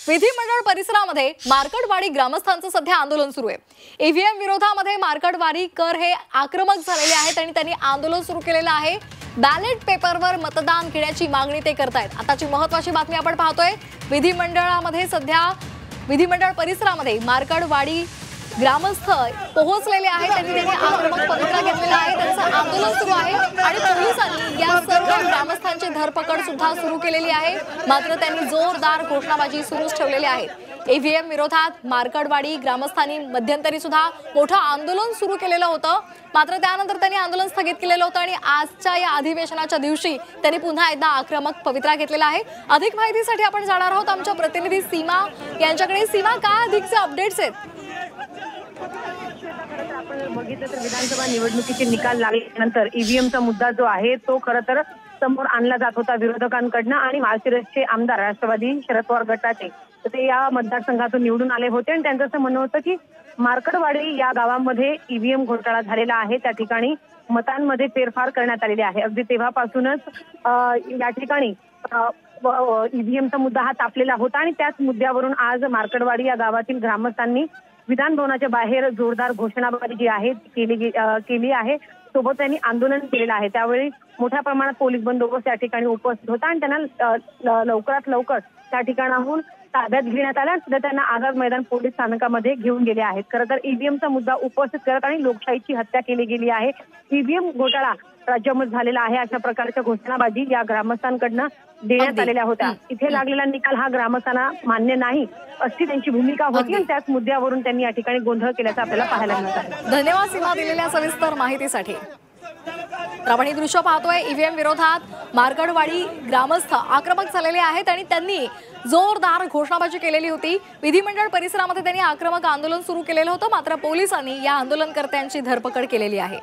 विधिमंडळ परिसरामध्ये मार्कडवाडी ग्रामस्थांचं सध्या आंदोलन सुरू आहे। ईव्हीएम विरोधामध्ये मार्कडवाडी कर हे आक्रमक झालेले आहेत आणि त्यांनी आंदोलन सुरू केलेलं आहे। बॅलेट पेपरवर मतदान घेण्याची मागणी ते करतायत। आताची महत्त्वाची बातमी आपण पाहतोय। विधिमंडळामध्ये सध्या विधिमंडळ परिसरामध्ये मार्कडवाडी ग्रामस्थ पोहोचलेले आहेत। त्यांनी आक्रमक पवित्रा घेतलेला आहे। त्यांचं आंदोलन सुरू आहे आणि पोलिसांनी या सर्व ग्रामस्थांची धरपकड सुद्धा सुरू केलेली आहे। मात्र त्यांनी जोरदार घोषणाबाजी सुरूच ठेवलेली आहे। ईव्हीएम विरोधात मार्कडवाडी ग्रामस्थांनी मध्यंतरी सुद्धा मोठं आंदोलन सुरू केलेलं होतं। मात्र त्यानंतर त्यांनी आंदोलन स्थगित केलेलं होतं आणि आजच्या या अधिवेशनाच्या दिवशी त्यांनी पुन्हा एकदा आक्रमक पवित्रा घेतलेला आहे। अधिक माहितीसाठी आपण जाणार आहोत आमच्या प्रतिनिधी सीमा यांच्याकडे। सीमा, काय अधिकचे अपडेट्स आहेत? आपण बघितलं तर विधानसभा निवडणुकीचे निकाल लागल्यानंतर ईव्हीएमचा मुद्दा जो आहे तो खरं तर समोर आणला जात होता विरोधकांकडनं आणि माळशिरसचे आमदार राष्ट्रवादी शरद पवार गटाचे ते या मतदारसंघातून निवडून आले होते आणि त्यांचं असं म्हणणं होतं की मार्कडवाडी या गावामध्ये ईव्हीएम घोटाळा झालेला आहे। त्या ठिकाणी मतांमध्ये फेरफार करण्यात आलेली आहे। अगदी तेव्हापासूनच या ठिकाणी ईव्हीएमचा मुद्दा हा तापलेला होता आणि त्याच मुद्द्यावरून आज मार्कडवाडी या गावातील ग्रामस्थांनी विधान भवनाच्या बाहेर जोरदार घोषणाबाजी जी आहे केली आहे। सोबत त्यांनी आंदोलन केलेलं आहे। त्यावेळी मोठ्या प्रमाणात पोलीस बंदोबस्त या ठिकाणी उपस्थित होता आणि त्यांना लवकरात लवकर त्या ठिकाणाहून ताब्यात घेण्यात आला आणि त्यांना आझाद मैदान पोलीस स्थानकामध्ये घेऊन गेले आहेत। खरं तर ईव्हीएमचा मुद्दा उपस्थित करत आणि लोकशाहीची हत्या केली गेली आहे, ईव्हीएम घोटाळा राज्यामध्ये झालेला आहे, अशा प्रकारच्या घोषणाबाजी या ग्रामस्थांकडनं देण्यात आलेल्या होत्या। इथे लागलेला निकाल हा ग्रामस्थांना मान्य नाही अशी त्यांची भूमिका होती आणि त्याच मुद्द्यावरून त्यांनी या ठिकाणी गोंधळ केल्याचं आपल्याला पाहायला मिळत आहे। धन्यवाद सीमा दिलेल्या सविस्तर माहितीसाठी। आपण ही दृश्य पाहतोय। ईव्हीएम विरोधात मार्कडवाडी ग्रामस्थ आक्रमक झालेले आहेत आणि त्यांनी जोरदार घोषणाबाजी केलेली होती। विधिमंडळ परिसरामध्ये त्यांनी आक्रमक आंदोलन सुरू केलेलं होतं। मात्र पोलिसांनी या आंदोलनकर्त्यांची धरपकड केलेली आहे।